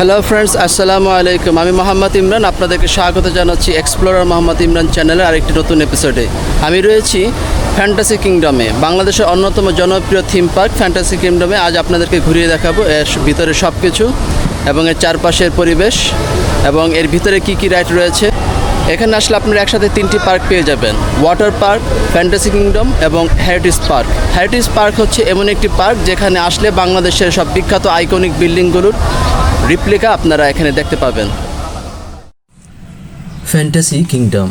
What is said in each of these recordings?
Hello friends, আসসালামু আলাইকুম। আমি মোহাম্মদ ইমরান, আপনাদেরকে স্বাগত জানাচ্ছি এক্সপ্লোরার মোহাম্মদ ইমরান চ্যানেলের আরেকটি নতুন এপিসোডে। আমি রয়েছি ফ্যান্টাসি কিংডমে, বাংলাদেশের অন্যতম জনপ্রিয় থিম পার্ক ফ্যান্টাসি কিংডমে। আজ আপনাদেরকে ঘুরিয়ে দেখাবো এর ভিতরে সব কিছু এবং এর চারপাশের পরিবেশ এবং এর ভিতরে কি কি রাইড রয়েছে। এখানে আসলে আপনারা একসাথে তিনটি পার্ক পেয়ে যাবেন: ওয়াটার পার্ক, ফ্যান্টাসি কিংডম এবং হেরিটেজ পার্ক। হেরিটেজ পার্ক হচ্ছে এমন একটি পার্ক যেখানে আসলে বাংলাদেশের সব বিখ্যাত আইকনিক বিল্ডিংগুলোর রিপ্লিকা আপনারা এখানে দেখতে পাবেন। ফ্যান্টাসি কিংডম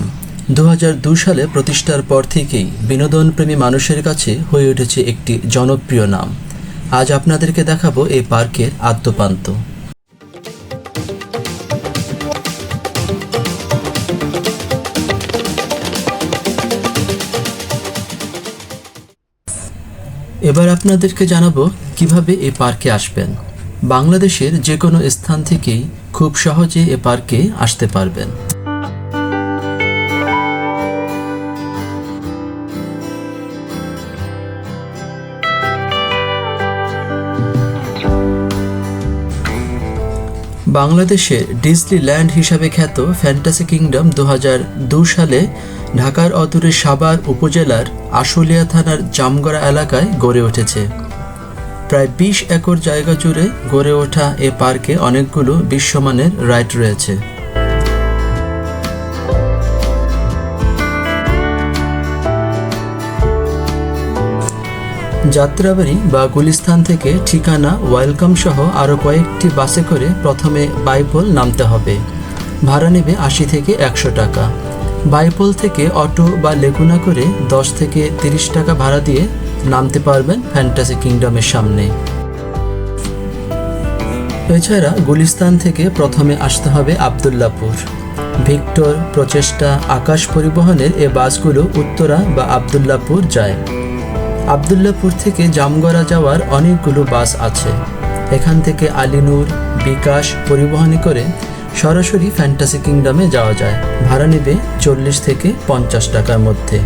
2002 সালে প্রতিষ্ঠার পর থেকেই বিনোদনপ্রেমী মানুষের কাছে হয়ে উঠেছে একটি জনপ্রিয় নাম। আজ আপনাদেরকে দেখাবো এই পার্কের আদ্যোপান্ত। এবার আপনাদেরকে জানাবো কিভাবে এই পার্কে আসবেন। বাংলাদেশের যে কোনো স্থান থেকেই খুব সহজে এ পার্কে আসতে পারবেন। বাংলাদেশের ডিজনিল্যান্ড হিসাবে খ্যাত ফ্যান্টাসি কিংডম 2002 সালে ঢাকার অদূরে সাভার উপজেলার আশুলিয়া থানার জামগড়া এলাকায় গড়ে উঠেছে। প্রায় 20 একর জায়গা জুড়ে গড়ে ওঠা এ পার্কে অনেকগুলো বিশ্বমানের রাইড রয়েছে। যাত্রাবাড়ি বা গুলিস্তান থেকে ঠিকানা ওয়েলকাম সহ আরও কয়েকটি বাসে করে প্রথমে বাইপোল নামতে হবে। ভাড়া নেবে 80 থেকে 100 টাকা। বাইপোল থেকে অটো বা লেগুনা করে 10 থেকে 30 টাকা ভাড়া দিয়ে নামতে পারবেন ফ্যান্টাসি কিংডমের সামনে। এছাড়া গুলিস্তান থেকে প্রথমে আসতে হবে আবদুল্লাপুর। ভিক্টর, প্রচেষ্টা, আকাশ পরিবহনের এ বাসগুলো উত্তরা বা আবদুল্লাপুর যায়। আবদুল্লাপুর থেকে জামগড়া যাওয়ার অনেকগুলো বাস আছে। এখান থেকে আলীনূর, বিকাশ পরিবহনে করে সরাসরি ফ্যান্টাসি কিংডমে যাওয়া যায়। ভাড়া নেবে 40 থেকে 50 টাকার মধ্যে।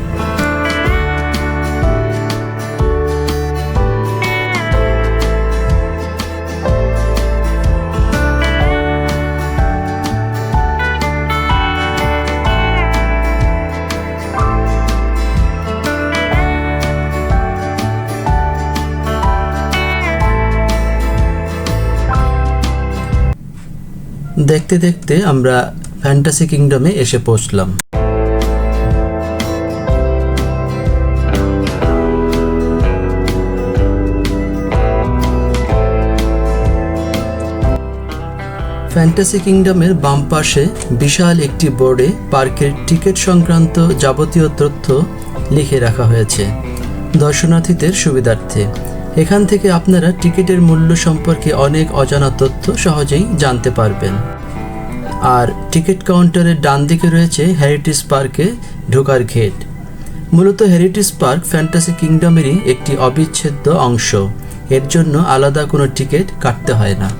দেখতে দেখতে আমরা ফ্যান্টাসি কিংডমে এসে পৌঁছলাম। ফ্যান্টাসি কিংডমের বাম পাশে বিশাল একটি বোর্ডে পার্কের টিকিট সংক্রান্ত যাবতীয় তথ্য লিখে রাখা হয়েছে দর্শনার্থীদের সুবিধার্থে। এখান থেকে আপনারা টিকিটের মূল্য সম্পর্কে অনেক অজানা তথ্য সহজেই জানতে পারবেন। আর টিকিট কাউন্টারের ডান দিকে রয়েছে হেরিটেজ পার্কে ঢোকার গেট। মূলত হেরিটেজ পার্ক ফ্যান্টাসি কিংডমেরই একটি অবিচ্ছেদ্য অংশ। এর জন্য আলাদা কোনো টিকিট কাটতে হয় না।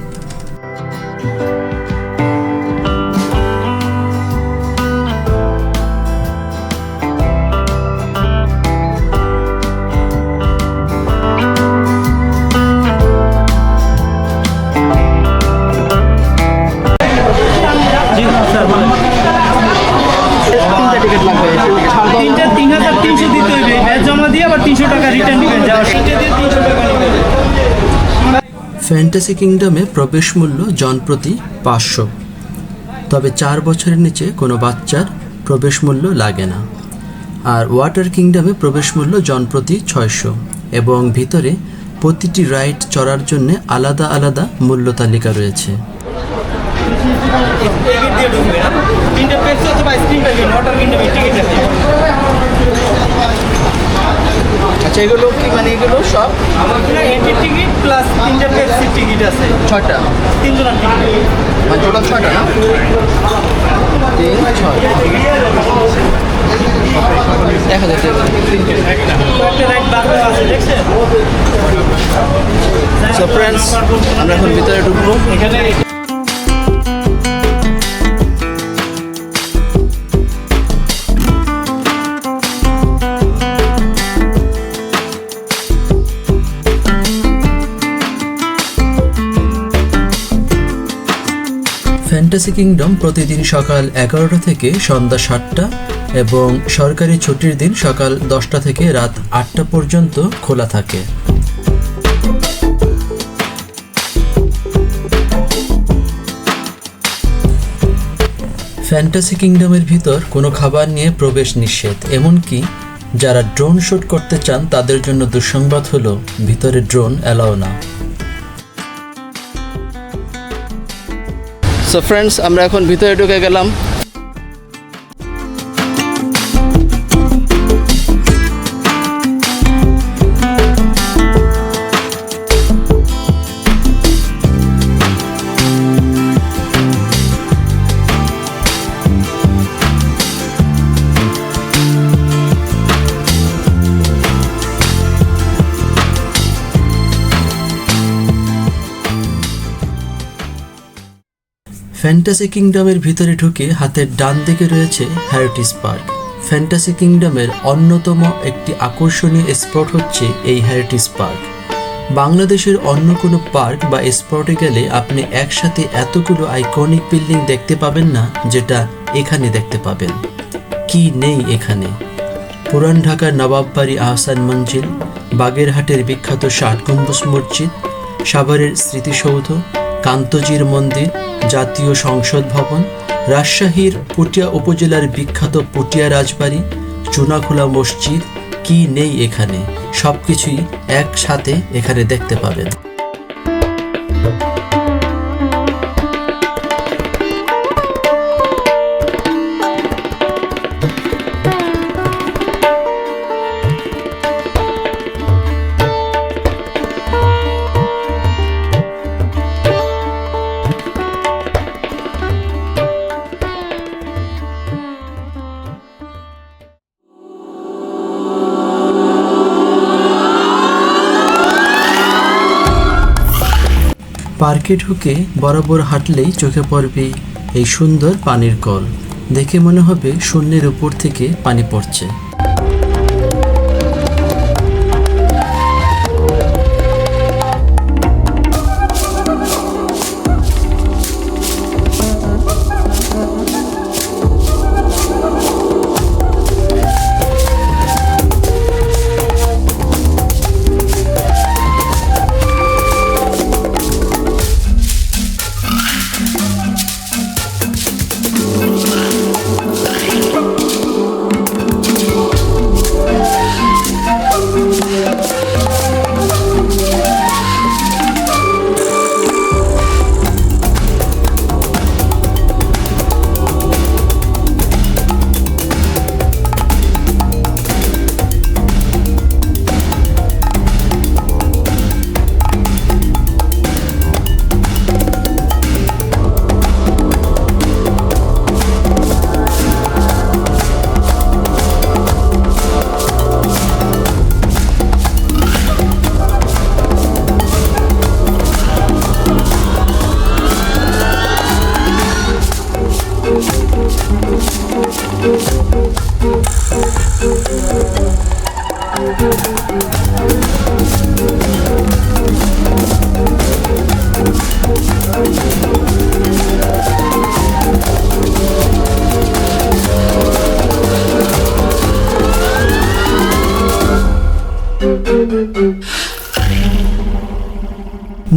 ফ্যান্টাসি কিংডমে প্রবেশ মূল্য জনপ্রতি 500, তবে 4 বছরের নিচে কোনো বাচ্চার প্রবেশ মূল্য লাগে না। আর ওয়াটার কিংডমে প্রবেশ মূল্য জনপ্রতি 600 এবং ভিতরে প্রতিটি রাইড চড়ার জন্য আলাদা আলাদা মূল্য তালিকা রয়েছে। আচ্ছা, এগুলো কি মানে এগুলো সব এন্ট্রি টিকিট প্লাস 3টা পেপসি টিকিট আছে, 6টা, 3 জনের টিকিট মানে টোটাল 6টা না? 3, 6 দেখা যাচ্ছে একটা রাইড বাকি আছে, দেখছেন? সো ফ্রেন্ডস, আমরা এখন ভিতরে ঢুকবো। এখানে ফ্যান্টাসি কিংডম প্রতিদিন সকাল 11টা থেকে সন্ধ্যা 7টা এবং সরকারি ছুটির দিন সকাল 10টা থেকে রাত 8টা পর্যন্ত খোলা থাকে। ফ্যান্টাসি কিংডমের ভিতর কোনো খাবার নিয়ে প্রবেশ নিষেধ, এমনকি যারা ড্রোন শ্যুট করতে চান তাদের জন্য দুঃসংবাদ হলো ভিতরে ড্রোন অ্যালাউ না। সো ফ্রেন্ডস, আমরা এখন ভিতরে ঢুকে গেলাম। ফ্যান্টাসি কিংডমের ভিতরে ঢুকে হাতের ডান দিকে রয়েছে হেরিটেজ পার্ক। ফ্যান্টাসি কিংডমের অন্যতম একটি আকর্ষণীয় স্পট হচ্ছে এই হেরিটেজ পার্ক। বাংলাদেশের অন্য কোনো পার্ক বা স্পটে গেলে আপনি একসাথে এতগুলো আইকনিক বিল্ডিং দেখতে পাবেন না যেটা এখানে দেখতে পাবেন। কি নেই এখানে? পুরান ঢাকার নবাব বাড়ি আহসান মঞ্জিল, বাগেরহাটের বিখ্যাত ৬০ গম্বুজ মসজিদ, সাভারের স্মৃতিসৌধ, কান্তজির মন্দির, জাতীয় সংসদ ভবন, রাজশাহীর পুটিয়া উপজেলার বিখ্যাত পুটিয়া রাজবাড়ি, চুনাখোলা মসজিদ। কি নেই এখানে? সব কিছুই একসাথে এখানে দেখতে পাবেন। পার্কে ঢুকে বরাবর হাঁটলেই চোখে পড়বে এই সুন্দর পানির কল। দেখে মনে হবে শূন্যের উপর থেকে পানি পড়ছে।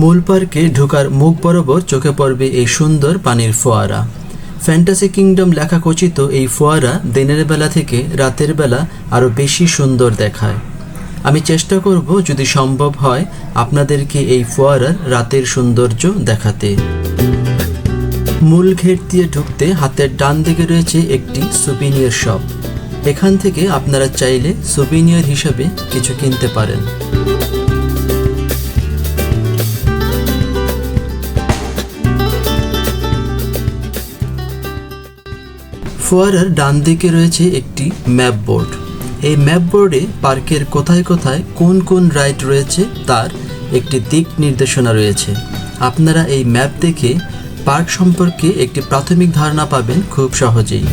মূল পার্কে ঢোকার মুখ বরাবর চোখে পড়বে এই সুন্দর পানির ফোয়ারা। ফ্যান্টাসি কিংডম লেখা খচিত এই ফোয়ারা দিনের বেলা থেকে রাতের বেলা আরও বেশি সুন্দর দেখায়। আমি চেষ্টা করব যদি সম্ভব হয় আপনাদেরকে এই ফোয়ারার রাতের সৌন্দর্য দেখাতে। মূল গেট দিয়ে ঢুকতে হাতের ডান দিকে রয়েছে একটি সুভিনিয়ার শপ। এখান থেকে আপনারা চাইলে সুভিনিয়ার হিসাবে কিছু কিনতে পারেন। ফোয়ারার ডান দিকে রয়েছে একটি ম্যাপ বোর্ড। এই ম্যাপ বোর্ডে পার্কের কোথায় কোথায় কোন কোন রাইড রয়েছে তার একটি দিক নির্দেশনা রয়েছে। আপনারা এই ম্যাপ দেখে পার্ক সম্পর্কে একটি প্রাথমিক ধারণা পাবেন খুব সহজেই।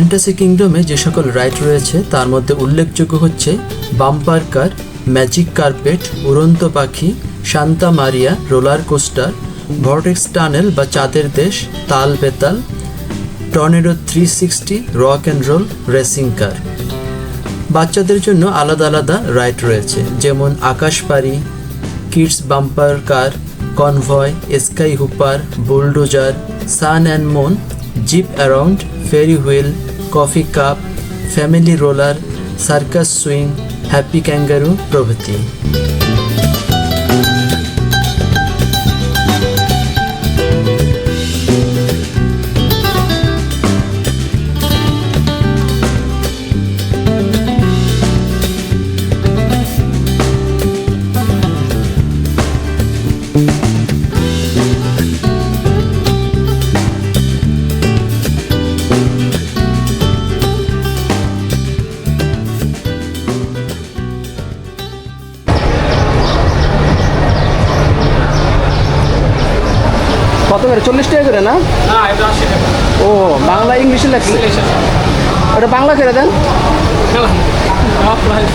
ফ্যান্টাসি কিংডমে যে সকল রাইড রয়েছে তার মধ্যে উল্লেখযোগ্য হচ্ছে বাম্পার কার, ম্যাজিক কার্পেট, উড়ন্ত পাখি, Santa Maria, roller coaster, vortex tunnel বা চাঁদের দেশ, তাল বেতাল, tornado 360, rock and roll, racing car. বাচ্চাদের জন্য আলাদা আলাদা রাইড রয়েছে, যেমন আকাশপাড়ি, kids bumper car, convoy, sky hopper, bulldozer, sun and moon, zip around, ferris wheel, coffee cup, family roller, circus swing, happy kangaroo প্রভৃতি। কত করে? 40 টাকা করে না? না, এটা 80 টাকা। ও, বাংলা ইংলিশে লেখছে। ওটা বাংলা করে দেন। অফলাইন।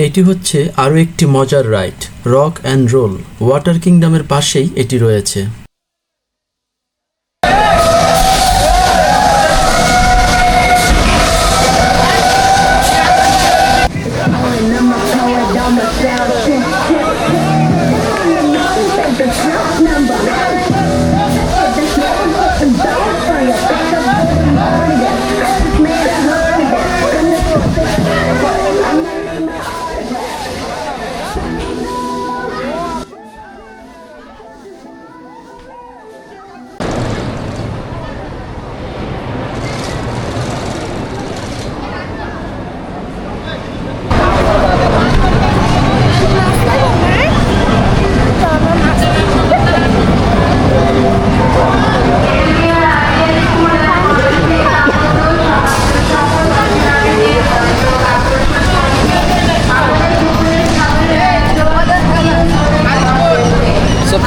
এটি হচ্ছে আরও একটি মজার ride, rock and roll. Water কিংডমের পাশেই এটি রয়েছে।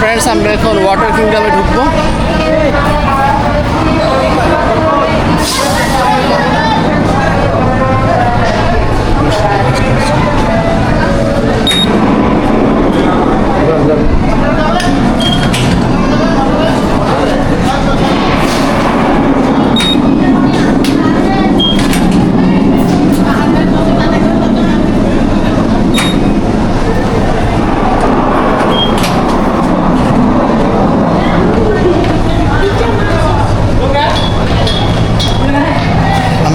ফ্রেন্ডস, আমরা এখন ওয়াটার কিংডমে ঢুকবো।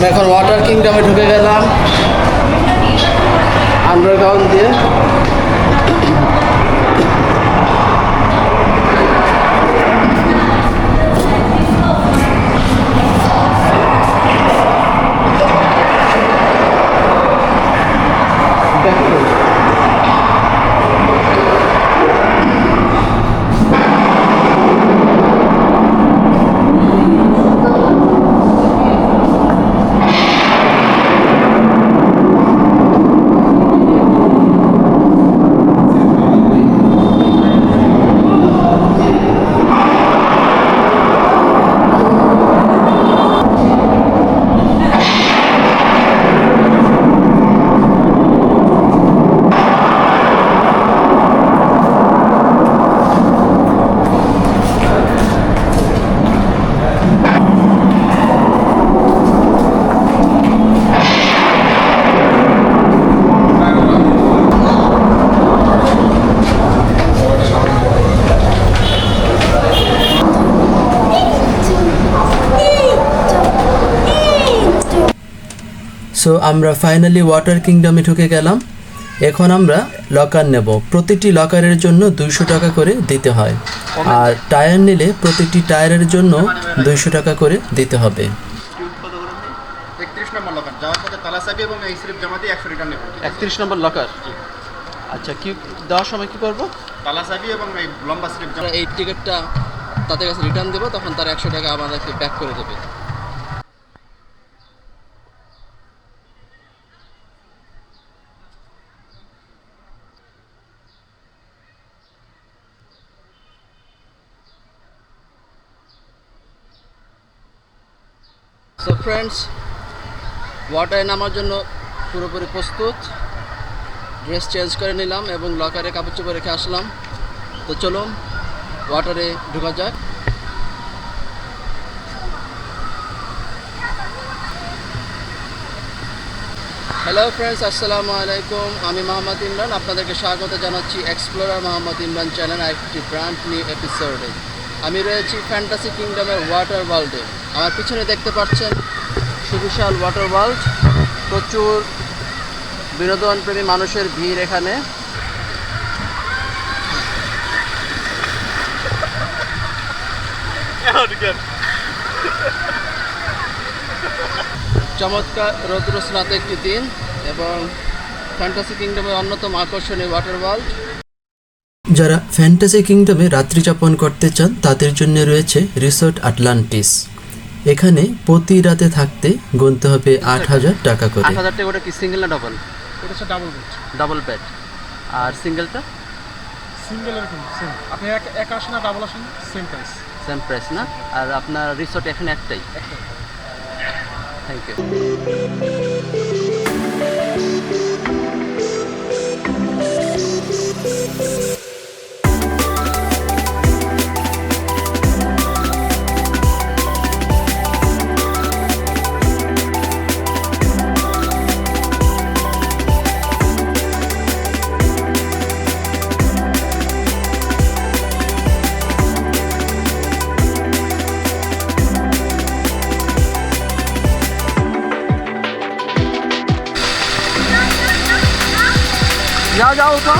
আমরা এখন ওয়াটার কিংডমে ঢুকে গেলাম আন্ডারগ্রাউন্ড দিয়ে। সো আমরা ফাইনালি ওয়াটার কিংডমে ঢুকে গেলাম। এখন আমরা লকার নেব। প্রতিটি লকারের জন্য 200 টাকা করে দিতে হয়, আর টায়ার নিলে প্রতিটি টায়ারের জন্য 200 টাকা করে দিতে হবে। 31 নম্বর লকার যাওয়ার পথে তালা চাবি এবং এই স্লিপ জমা দিয়ে 100 রিটার্ন নেব। 31 নম্বর লকার। আচ্ছা, কি দেওয়ার সময় কি করব? তালা চাবি এবং এই লম্বা স্লিপ জমা। আমরা এই টিকিটটা তাদের কাছে রিটার্ন দেবো, তখন তারা 100 টাকা আমাদেরকে ব্যাক করে দেবে। সো ফ্রেন্ডস, ওয়াটারে নামার জন্য পুরোপুরি প্রস্তুত। ড্রেস চেঞ্জ করে নিলাম এবং লকারে কাপড় চোপড় রেখে আসলাম। তো চলুন ওয়াটারে ঢোকা যাক। হ্যালো ফ্রেন্ডস, আসসালামু আলাইকুম। আমি মোহাম্মদ ইমরান, আপনাদেরকে স্বাগত জানাচ্ছি এক্সপ্লোরার মোহাম্মদ ইমরান চ্যানেল একটি ব্র্যান্ড নিউ এপিসোডে। আমি রয়েছি ফ্যান্টাসি কিংডমের ওয়াটার ওয়ার্ল্ডে। আমার পিছনে দেখতে পাচ্ছেন সুবিশাল ওয়াটার ওয়ার্ল্ড। প্রচুর বিনোদনপ্রেমী মানুষের ভিড় এখানে। চমৎকার রৌদ্রস্নাত একটি দিন এবং ফ্যান্টাসি কিংডমের অন্যতম আকর্ষণীয় ওয়াটার ওয়ার্ল্ড। যারা ফ্যান্টাসি কিংডমে রাত্রি যাপন করতে চান তাদের জন্য রয়েছে রিসোর্ট আটলান্টিস। এখানে প্রতি রাতে থাকতে গুনতে হবে 8,000 টাকা করে। 8,000 টাকা। ওটা কি সিঙ্গেল না ডাবল? এটা হচ্ছে ডাবল বেড। Double bed. আর সিঙ্গেলটা? সিঙ্গেল এরকম সেম। আপনি এক আসেন না ডাবল আসেন সেম প্রাইস। সেম প্রাইস না? আর আপনার রিসোর্ট এখানে একটাই? Thank you. যাও যাও তো।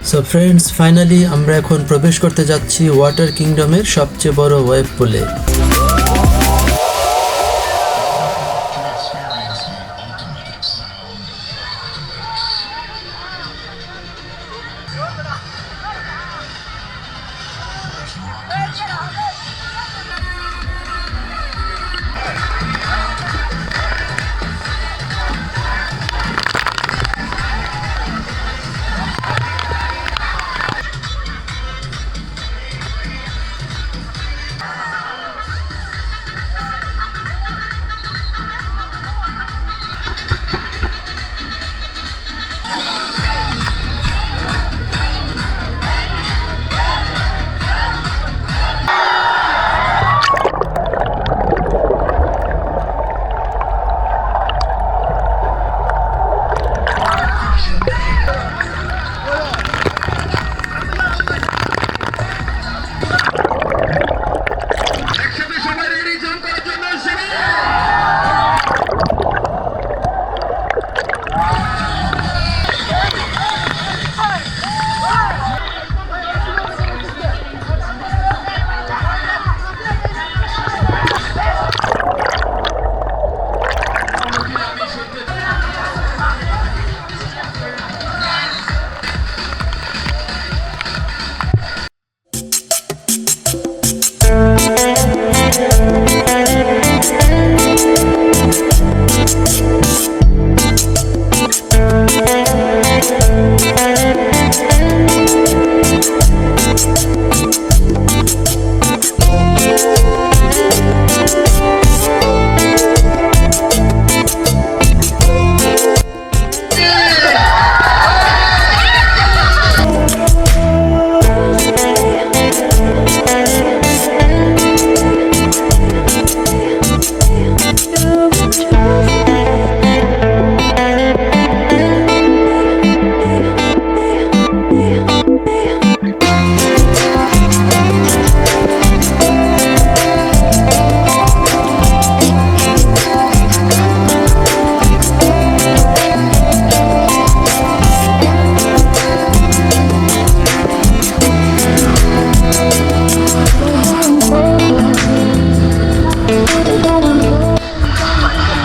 সো ফ্রেন্ডস, ফাইনালি আমরা এখন প্রবেশ করতে যাচ্ছি ওয়াটার কিংডমের সবচেয়ে বড় ওয়েব পুলে।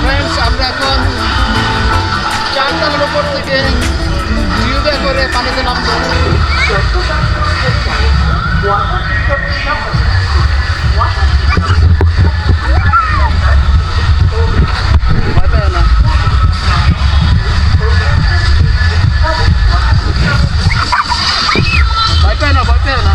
ফ্রেন্ডস, আমরা এখন 4 তলার উপর থেকে টিউবে করে পানিতে নামবো। ভয় পেও না। ভয় পেও না, ভয় পেও না।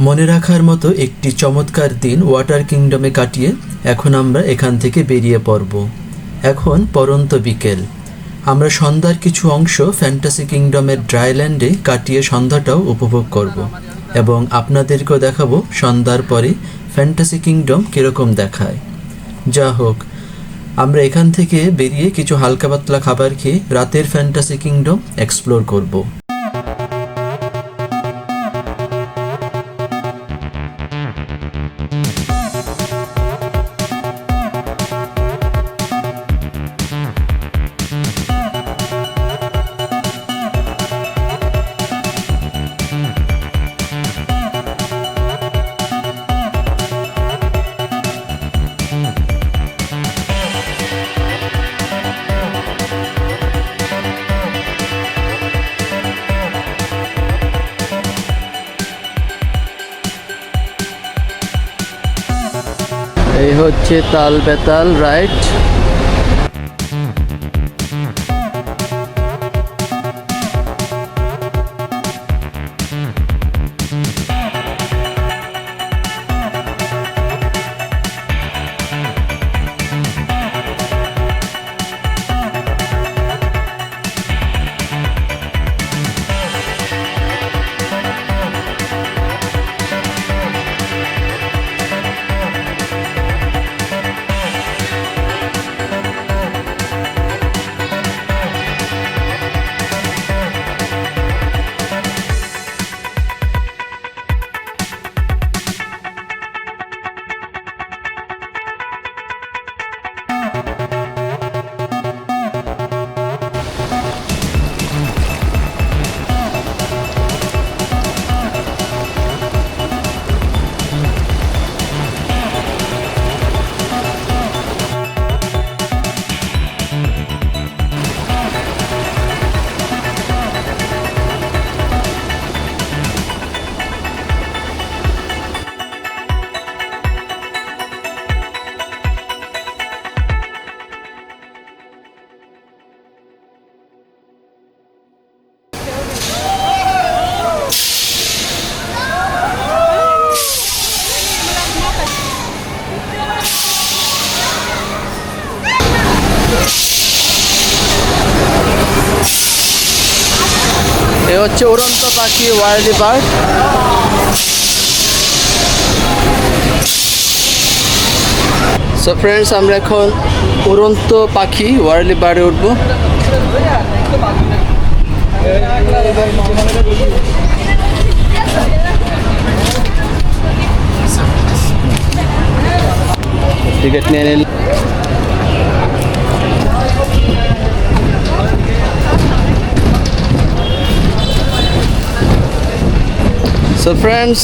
মনে রাখার মতো একটি চমৎকার দিন ওয়াটার কিংডমে কাটিয়ে এখন আমরা এখান থেকে বেরিয়ে পড়ব। এখন পরন্ত বিকেল। আমরা সন্ধ্যার কিছু অংশ ফ্যান্টাসি কিংডমের ড্রাইল্যান্ডে কাটিয়ে সন্ধ্যাটাও উপভোগ করব এবং আপনাদেরকেও দেখাবো সন্ধ্যার পরে ফ্যান্টাসি কিংডম কীরকম দেখায়। যা হোক, আমরা এখান থেকে বেরিয়ে কিছু হালকা পাতলা খাবার খেয়ে রাতের ফ্যান্টাসি কিংডম এক্সপ্লোর করব। এই হচ্ছে তাল বেতাল রাইড। এ হচ্ছে উড়ন্ত পাখি ওয়ার্লি বার্ড। সো ফ্রেন্ডস, আমরা এখন উড়ন্ত পাখি ওয়ার্লি বার্ডে উঠবো। টিকিট নিয়ে নিল। সো ফ্রেন্ডস,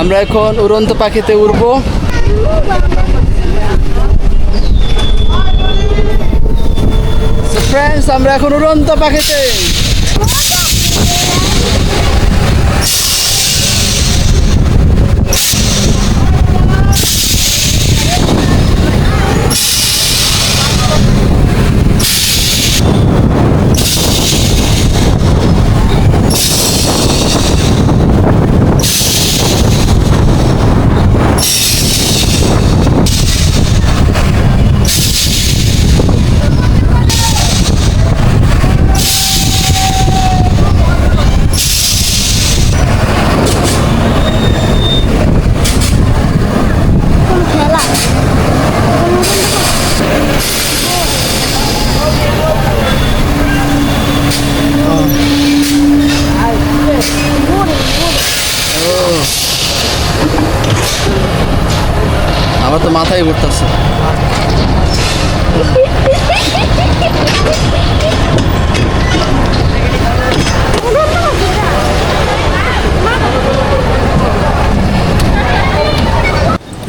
আমরা এখন উড়ন্ত পাখিতে উড়বো। সো ফ্রেন্ডস, আমরা এখন উড়ন্ত পাখিতে। আমার তো মাথায় ঘুরতেছে।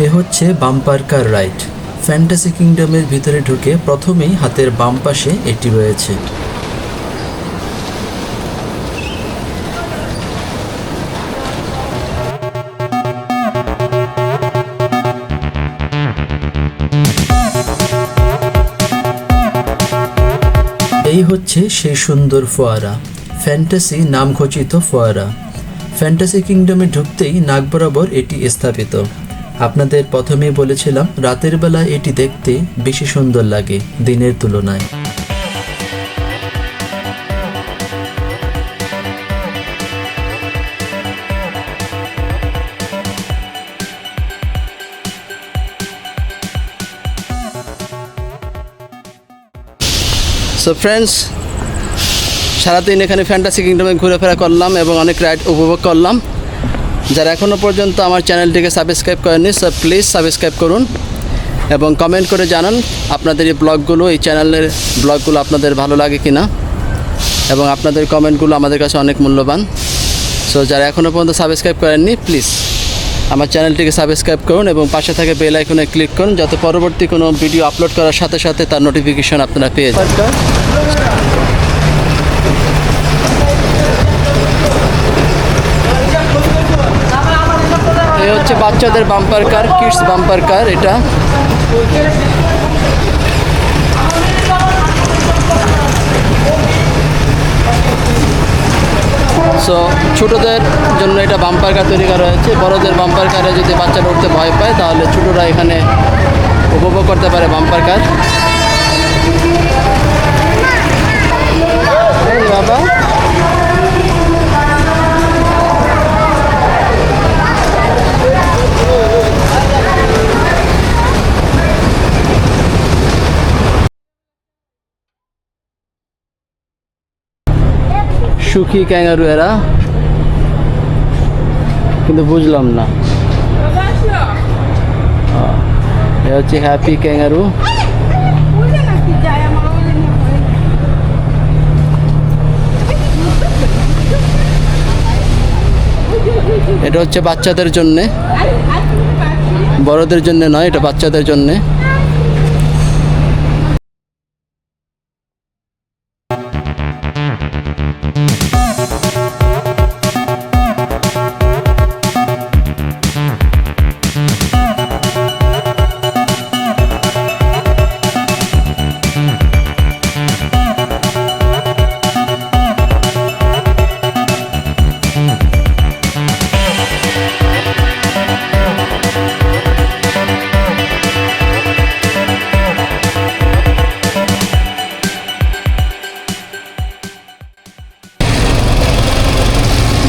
এ হচ্ছে বাম্পার কার রাইড। ফ্যান্টাসি কিংডমের ভিতরে ঢুকে প্রথমেই হাতের বাম পাশে এটি রয়েছে। এই হচ্ছে সেই সুন্দর ফোয়ারা, ফ্যান্টাসি নামঘোষিত ফোয়ারা। ফ্যান্টাসি কিংডমে ঢুকতেই নাক বরাবর এটি স্থাপিত। আপনাদের প্রথমেই বলেছিলাম রাতের বেলা এটি দেখতে বেশি সুন্দর লাগে দিনের তুলনায়। সো ফ্রেন্ডস, সারাদিন এখানে ফ্যান্টাসি কিংডমে ঘোরাফেরা করলাম এবং অনেক রাইড উপভোগ করলাম। যারা এখনও পর্যন্ত আমার চ্যানেলটিকে সাবস্ক্রাইব করেননি স্যার প্লিজ সাবস্ক্রাইব করুন এবং কমেন্ট করে জানান আপনাদের এই ব্লগগুলো, এই চ্যানেলের ব্লগগুলো আপনাদের ভালো লাগে কি না, এবং আপনাদের কমেন্টগুলো আমাদের কাছে অনেক মূল্যবান। সো যারা এখনও পর্যন্ত সাবস্ক্রাইব করেননি প্লিজ আমার চ্যানেলটিকে সাবস্ক্রাইব করুন এবং পাশে থাকে বেল আইকনে ক্লিক করুন, যাতে পরবর্তী কোনো ভিডিও আপলোড করার সাথে সাথে তার নোটিফিকেশন আপনারা পেয়ে যান। এই হচ্ছে বাচ্চাদের bumper car, kids bumper car এটা। সো ছোটোদের জন্য এটা বাম্পার কার তৈরি করা হয়েছে। বড়দের বাম্পার কারে যদি বাচ্চারা উঠতে ভয় পায় তাহলে ছোটোরা এখানে উপভোগ করতে পারে বাম্পার কার। এই বাবা, সুখী ক্যাঙ্গারু এরা, কিন্তু বুঝলাম না। এ হচ্ছে হ্যাপি ক্যাঙ্গারু। এটা হচ্ছে বাচ্চাদের জন্যে, বড়দের জন্য নয়, এটা বাচ্চাদের জন্যে।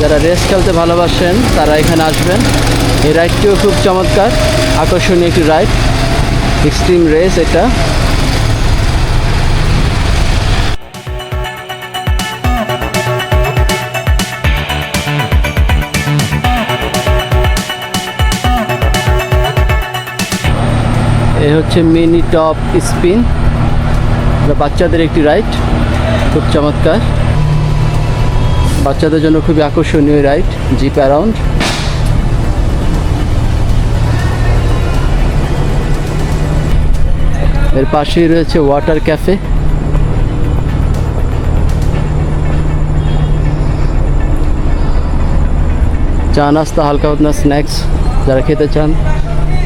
যারা রেস খেলতে ভালোবাসেন তারা এখানে আসবেন। এই রাইডটিও খুব চমৎকার, আকর্ষণীয় একটি রাইড, এক্সট্রিম রেস এটা। এ হচ্ছে মিনি টপ স্পিন, বাচ্চাদের একটি রাইড, খুব চমৎকার, বাচ্চাদের জন্য খুবই আকর্ষণীয় রাইড, জিপ অ্যারাউন্ড। এর পাশেই রয়েছে ওয়াটার ক্যাফে। চা নাস্তা, হালকা পাতলা স্ন্যাক্স যারা খেতে চান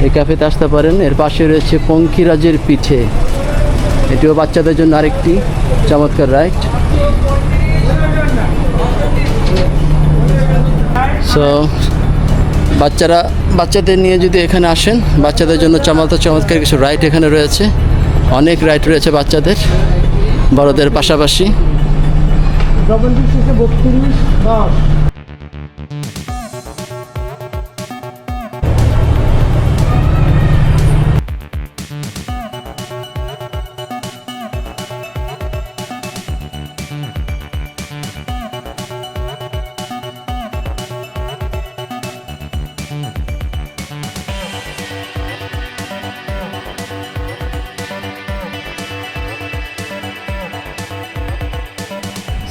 এই ক্যাফেতে আসতে পারেন। এর পাশে রয়েছে পঙ্খিরাজের পিঠে, এটিও বাচ্চাদের জন্য আরেকটি চমৎকার রাইড। সো বাচ্চাদের নিয়ে যদি এখানে আসেন, বাচ্চাদের জন্য চমৎকার কিছু রাইড এখানে রয়েছে, অনেক রাইড রয়েছে বাচ্চাদের বড়দের পাশাপাশি।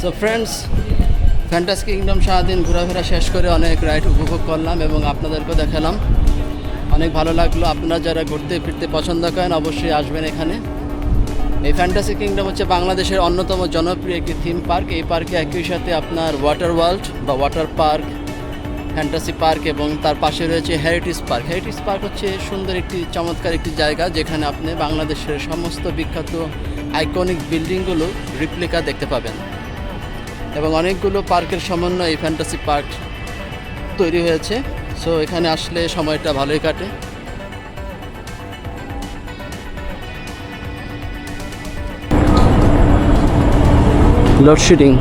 সো ফ্রেন্ডস, ফ্যান্টাসি কিংডম সারাদিন ঘোরাফেরা শেষ করে অনেক রাইড উপভোগ করলাম এবং আপনাদেরকেও দেখালাম, অনেক ভালো লাগলো। আপনারা যারা ঘুরতে ফিরতে পছন্দ করেন অবশ্যই আসবেন এখানে। এই ফ্যান্টাসি কিংডম হচ্ছে বাংলাদেশের অন্যতম জনপ্রিয় একটি থিম পার্ক। এই পার্কে একই সাথে আপনার ওয়াটার ওয়ার্ল্ড বা ওয়াটার পার্ক, ফ্যান্টাসি পার্ক এবং তার পাশে রয়েছে হেরিটেজ পার্ক। হেরিটেজ পার্ক হচ্ছে সুন্দর একটি চমৎকার একটি জায়গা, যেখানে আপনি বাংলাদেশের সমস্ত বিখ্যাত আইকনিক বিল্ডিংগুলো রিপ্লিকা দেখতে পাবেন এবং অনেকগুলো পার্কের সমন্বয়ে এই ফ্যান্টাসি পার্ক তৈরি হয়েছে। সো এখানে আসলে সময়টা ভালোই কাটে। লোডশেডিং,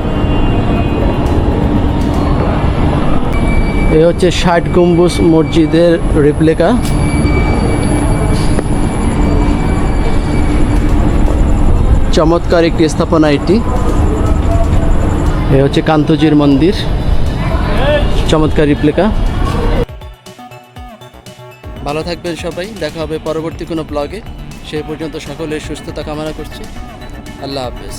এ হচ্ছে 60 গম্বুজ মসজিদের রেপ্লিকা। চমৎকার একটি স্থাপনা এটি। এ হচ্ছে কান্তজির মন্দির, চমৎকার রেপ্লিকা। ভালো থাকবেন সবাই, দেখা হবে পরবর্তী কোনো ব্লগে। সেই পর্যন্ত সকলের সুস্থতা কামনা করছি। আল্লাহ হাফেজ।